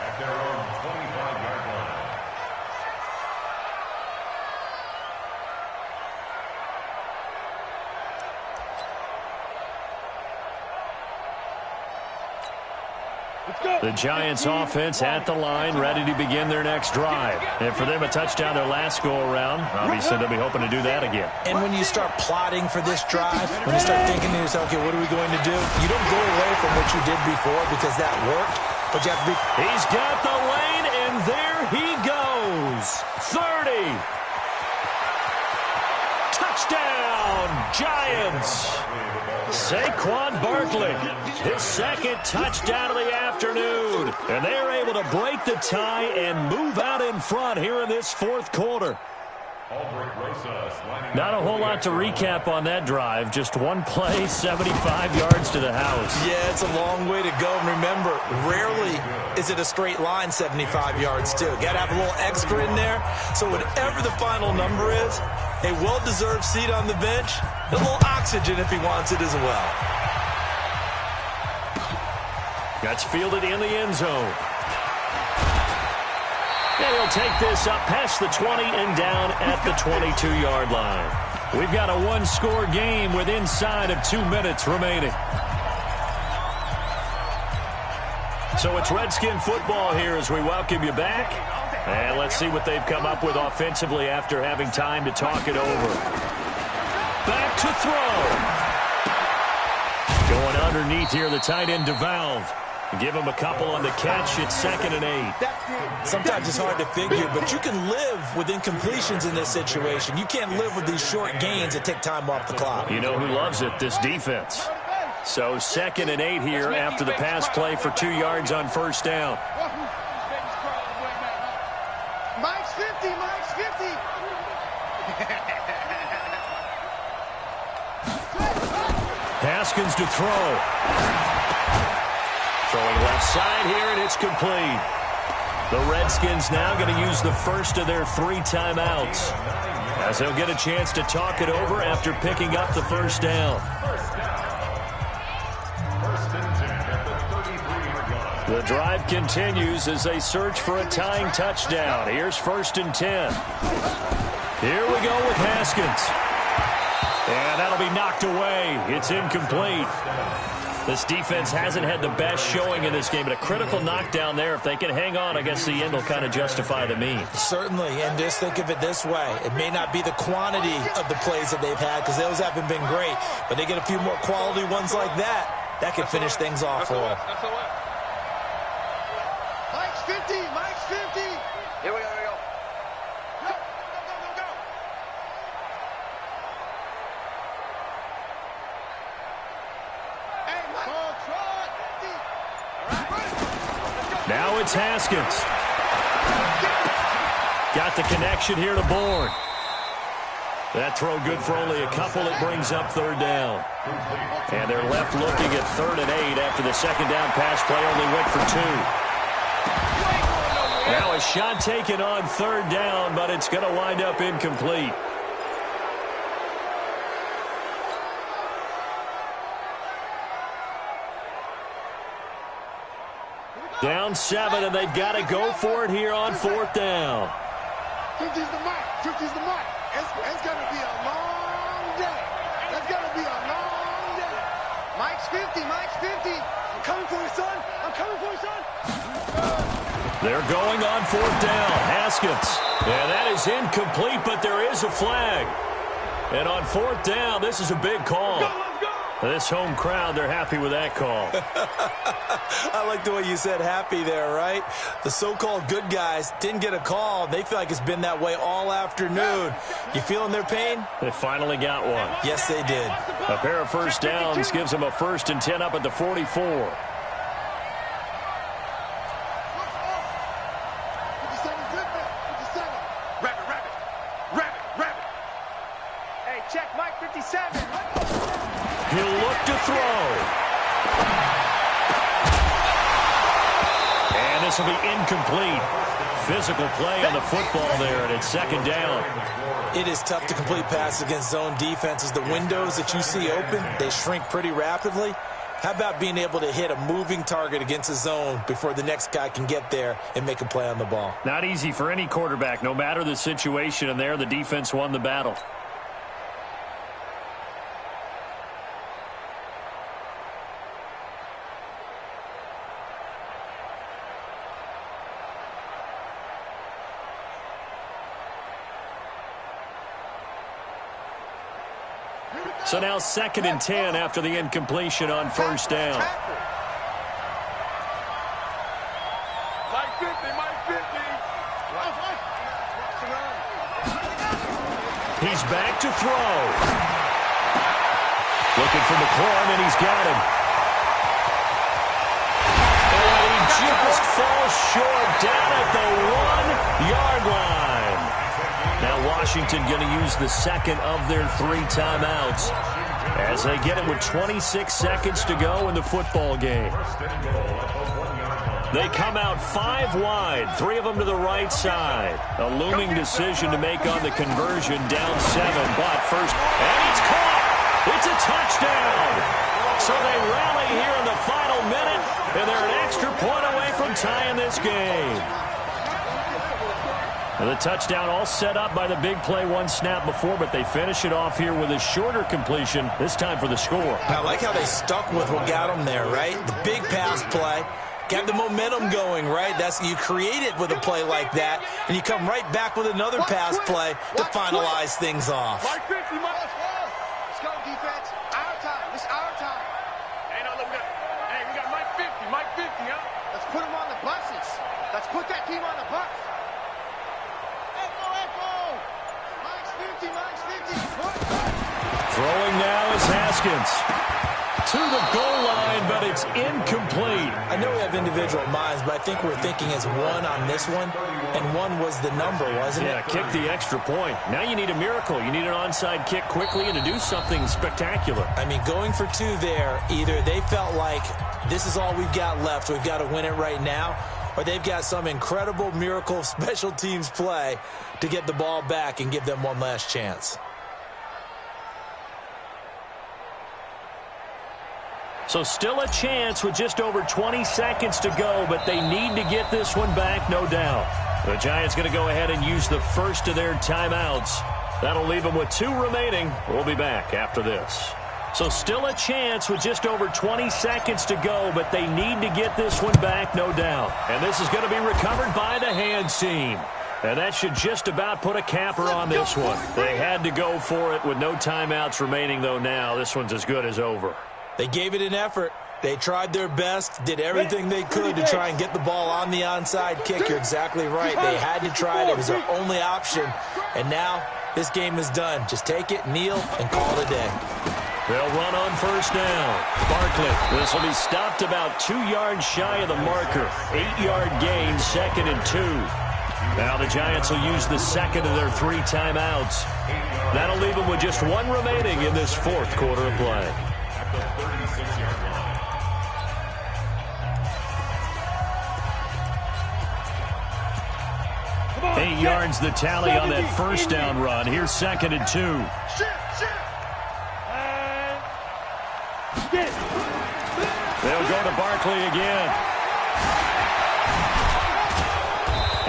at their own 25-yard line. The Giants offense at the line, ready to begin their next drive. And for them, a touchdown their last go-around. Obviously, they'll be hoping to do that again. And when you start plotting for this drive, when you start thinking to yourself, okay, what are we going to do? You don't go away from what you did before because that worked, but you have to be... He's got the lane, and there he goes. 30. Touchdown, Giants. Saquon Barkley, his second touchdown of the afternoon. And they're able to break the tie and move out in front here in this fourth quarter. Not a whole lot to recap on that drive. Just one play, 75 yards to the house. Yeah, it's a long way to go. And remember, rarely is it a straight line 75 yards, too. Got to have a little extra in there. So whatever the final number is, a well-deserved seat on the bench, a little oxygen if he wants it as well. That's fielded in the end zone. And he'll take this up past the 20 and down at the 22-yard line. We've got a one-score game with inside of 2 minutes remaining. So it's Redskin football here as we welcome you back. And let's see what they've come up with offensively after having time to talk it over. Back to throw. Going underneath here, the tight end DeValve. Give him a couple on the catch. It's 2nd and 8. Sometimes it's hard to figure, but you can live with incompletions in this situation. You can't live with these short gains that take time off the clock. You know who loves it? This defense. So 2nd and 8 here after the pass play for 2 yards on first down. Mike's 50, Mike's 50. Haskins to throw. Throwing left side here, and it's complete. The Redskins now going to use the first of their 3 timeouts, as they'll get a chance to talk it over after picking up the first down. The drive continues as they search for a tying touchdown. Here's 1st and 10. Here we go with Haskins. And that'll be knocked away. It's incomplete. This defense hasn't had the best showing in this game, but a critical knockdown there. If they can hang on, I guess the end will kind of justify the means. Certainly, and just think of it this way. It may not be the quantity of the plays that they've had, because those haven't been great, but they get a few more quality ones like that. That could finish things off for them. Mike's 50, Mike's 50. Here we go, here we go. Go, go, go, go, go. Hey, Mike. Now it's Haskins. Got the connection here to Bourne. That throw good for only a couple. It brings up 3rd down. And they're left looking at 3rd and 8 after the 2nd down pass play only went for 2. Now a shot taken on 3rd down, but it's going to wind up incomplete. Down 7, and they've got to go for it here on 4th down. 50's the mark. 50's the mark. It's going to be a long day. It's going to be a long day. Mike's 50. Mike's 50. I'm coming for you, son. I'm coming for you, son. They're going on 4th down. Haskins. And that is incomplete, but there is a flag. And on 4th down, this is a big call. This home crowd, they're happy with that call. I like the way you said happy there, right? The so-called good guys didn't get a call. They feel like it's been that way all afternoon. You feeling their pain? They finally got one. Yes, they did. A pair of first downs gives them a 1st and 10 up at the 44. He'll look to throw. And this will be incomplete. Physical play on the football there, and it's 2nd down. It is tough to complete passes against zone defenses. The windows that you see open, they shrink pretty rapidly. How about being able to hit a moving target against a zone before the next guy can get there and make a play on the ball? Not easy for any quarterback, no matter the situation, and there the defense won the battle. So now 2nd and 10 after the incompletion on 1st down. Mike 50, Mike 50. He's back to throw. Looking for McLaurin, and he's got him. And he just falls short down at the 1-yard line. Now Washington going to use the second of their 3 timeouts as they get it with 26 seconds to go in the football game. They come out 5 wide, 3 of them to the right side. A looming decision to make on the conversion, down 7, but first, and it's caught. It's a touchdown. So they rally here in the final minute, and they're an extra point away from tying this game. And the touchdown all set up by the big play 1 snap before, but they finish it off here with a shorter completion, this time for the score. I like how they stuck with what got them there, right? The big pass play. Got the momentum going, right? You create it with a play like that, and you come right back with another pass play to finalize things off. Let's go, defense. Our time. It's our time. Hey, no, look, we got Mike 50. Mike 50, huh? Let's put him on the buses. Let's put that team on the bus. Echo. Mike's 50. Mike's 50. Throwing now is Haskins. To the goal line, but it's incomplete. I know we have individual minds, but I think we're thinking as 1 on this one, and 1 was the number, wasn't it? Yeah, kick the extra point. Now you need a miracle. You need an onside kick quickly and to do something spectacular. I mean, going for 2 there, either they felt like this is all we've got left, we've got to win it right now, or they've got some incredible miracle special teams play to get the ball back and give them one last chance. So still a chance with just over 20 seconds to go, but they need to get this one back, no doubt. The Giants going to go ahead and use the first of their timeouts. That'll leave them with 2 remaining. We'll be back after this. So still a chance with just over 20 seconds to go, but they need to get this one back, no doubt. And this is going to be recovered by the hands team. And that should just about put a capper on this one. They had to go for it with no timeouts remaining, though now. This one's as good as over. They gave it an effort. They tried their best, did everything they could to try and get the ball on the onside kick. You're exactly right. They had to try it. It was their only option. And now this game is done. Just take it, kneel, and call it a day. They'll run on first down. Barkley. This will be stopped about 2 yards shy of the marker. 8-yard gain, 2nd and 2. Now the Giants will use the second of their 3 timeouts. That'll leave them with just 1 remaining in this 4th quarter of play. 8 yards the tally on that first down run. Here's 2nd and 2. They'll go to Barkley again.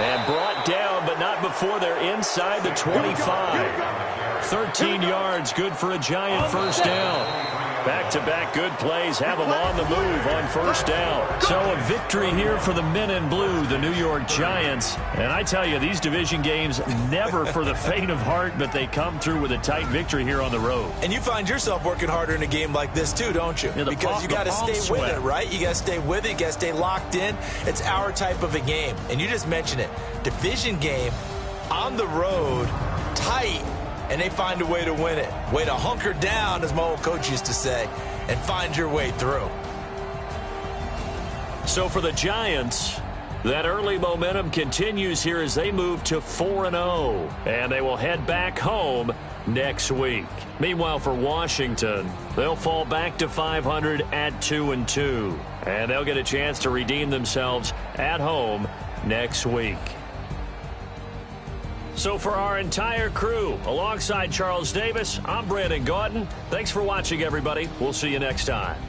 And brought down, but not before they're inside the 25. 13 yards, good for a Giant first down. Back-to-back good plays have them on the move on first down. So a victory here for the men in blue, the New York Giants. And I tell you, these division games never for the faint of heart, but they come through with a tight victory here on the road. And you find yourself working harder in a game like this too, don't you? Yeah, because you got to stay with it, right? You got to stay with it. You got to stay locked in. It's our type of a game. And you just mentioned it. Division game on the road, tight. And they find a way to win it. Way to hunker down, as my old coach used to say, and find your way through. So for the Giants, that early momentum continues here as they move to 4-0. And they will head back home next week. Meanwhile, for Washington, they'll fall back to 500 at 2-2. And they'll get a chance to redeem themselves at home next week. So for our entire crew, alongside Charles Davis, I'm Brandon Gaudin. Thanks for watching, everybody. We'll see you next time.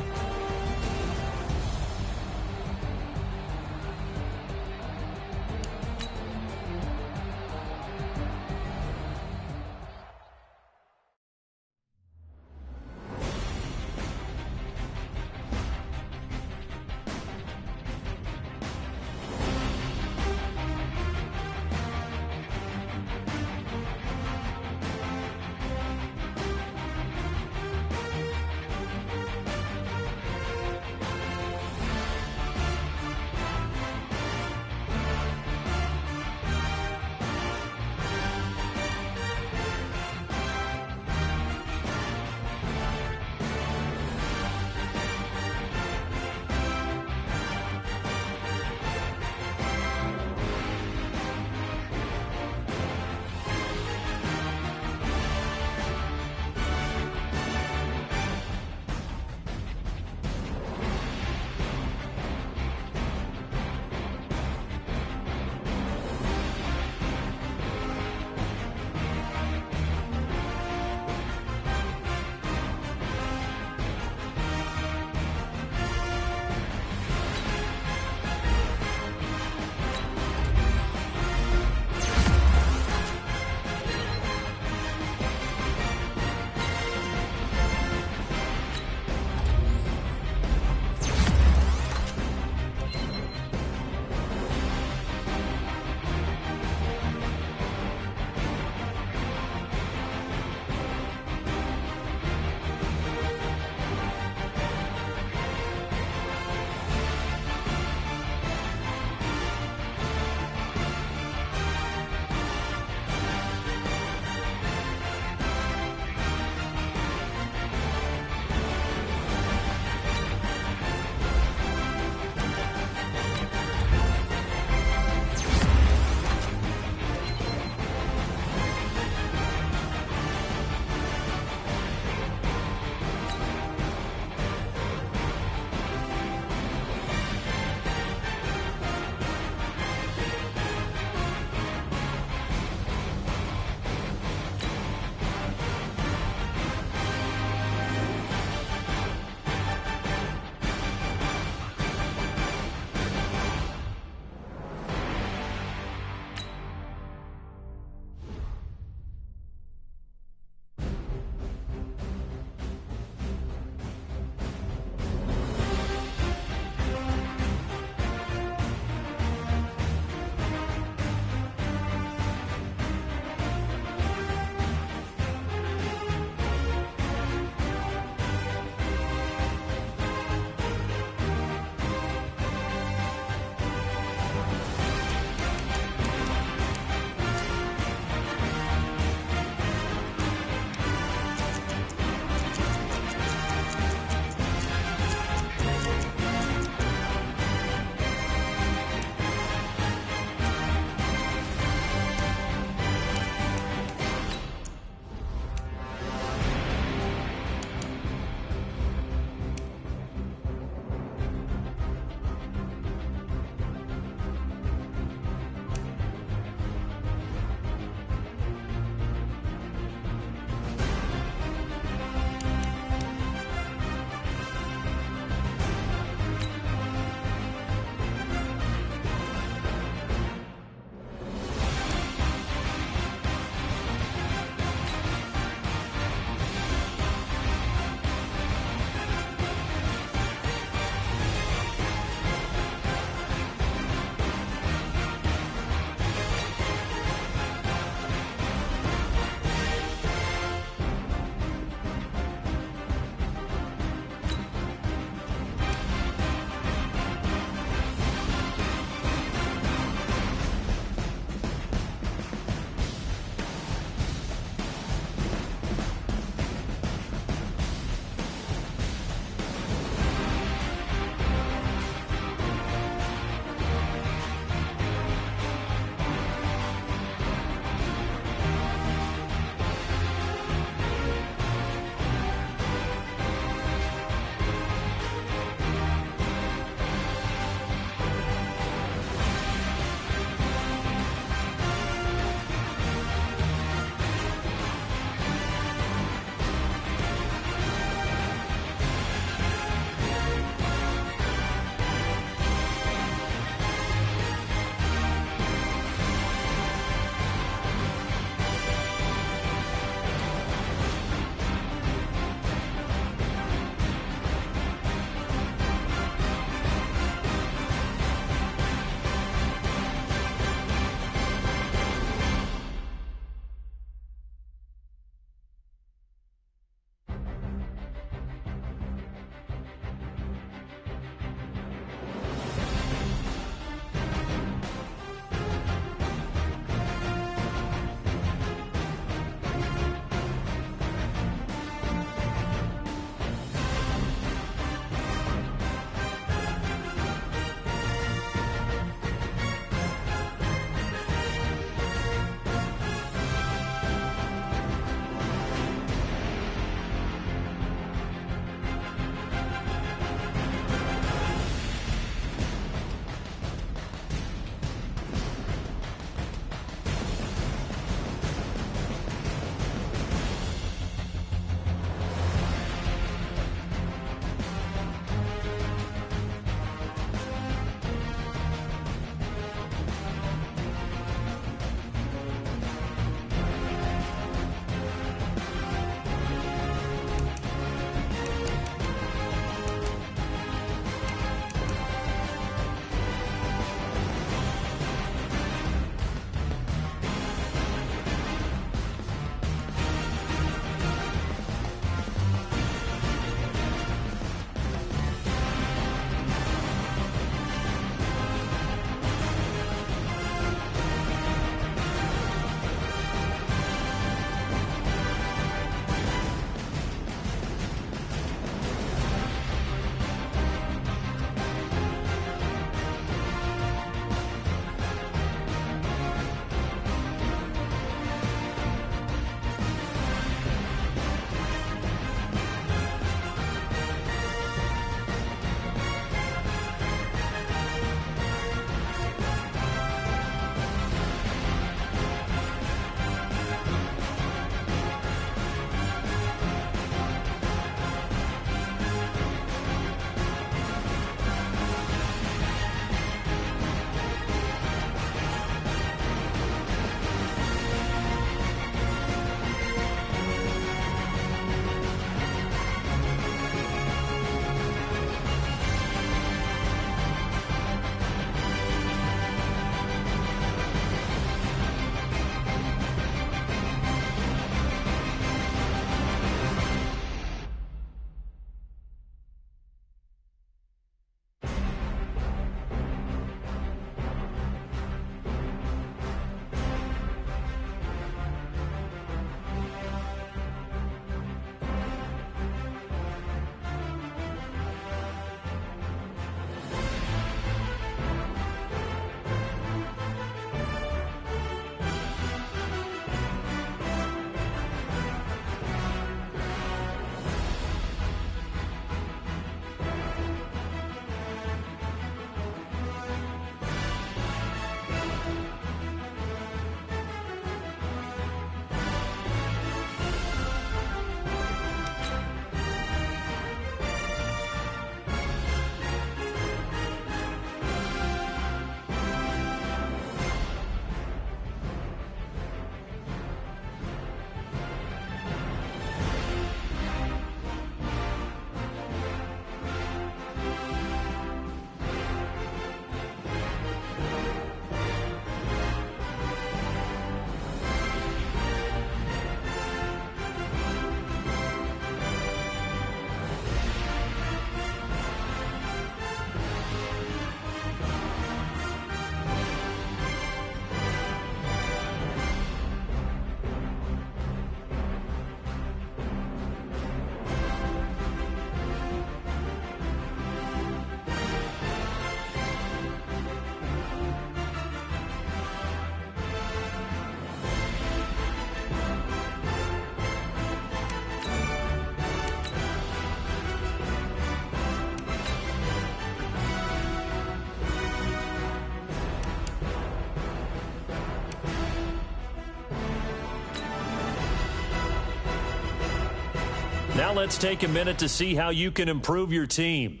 Now let's take a minute to see how you can improve your team.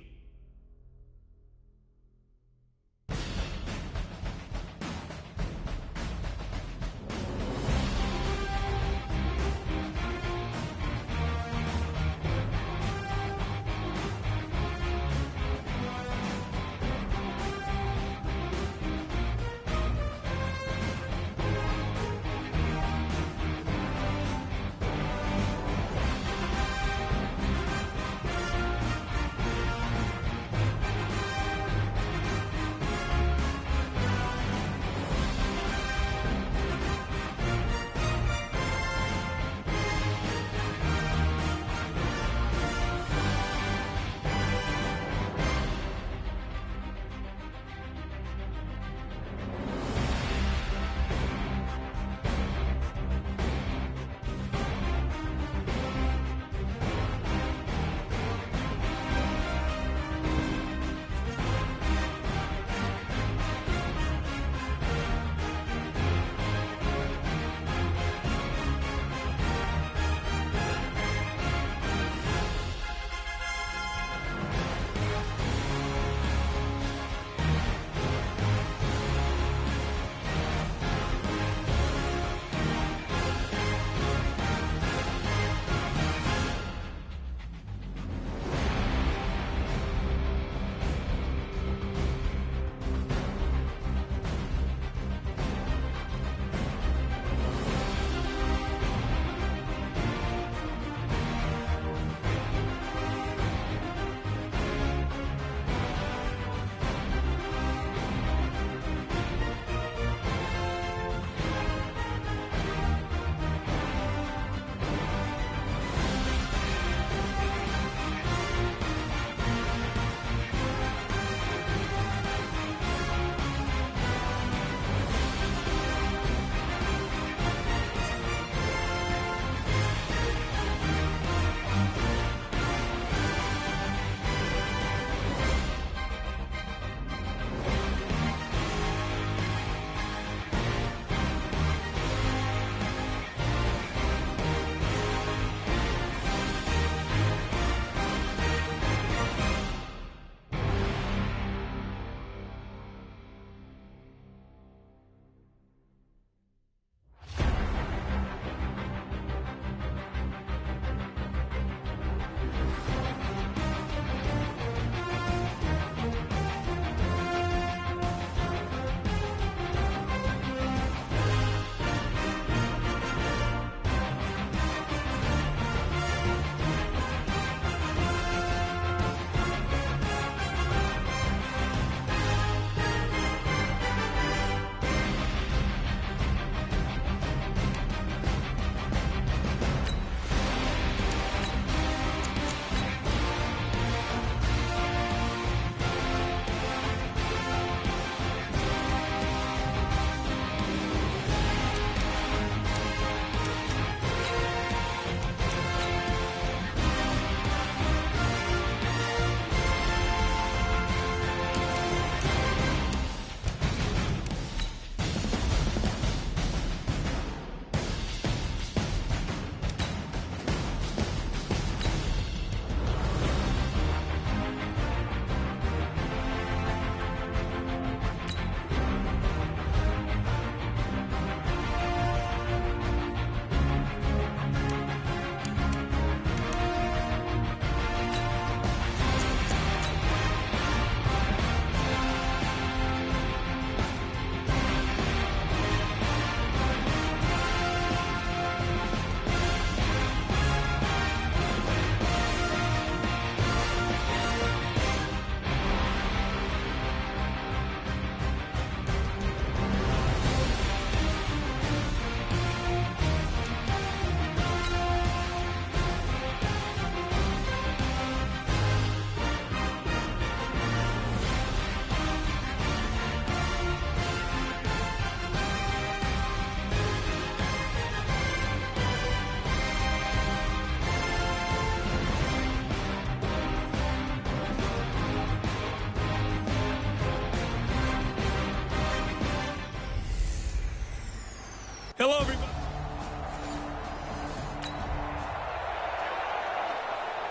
Hello, everybody.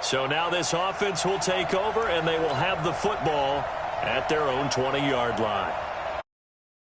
So now this offense will take over, and they will have the football at their own 20-yard line.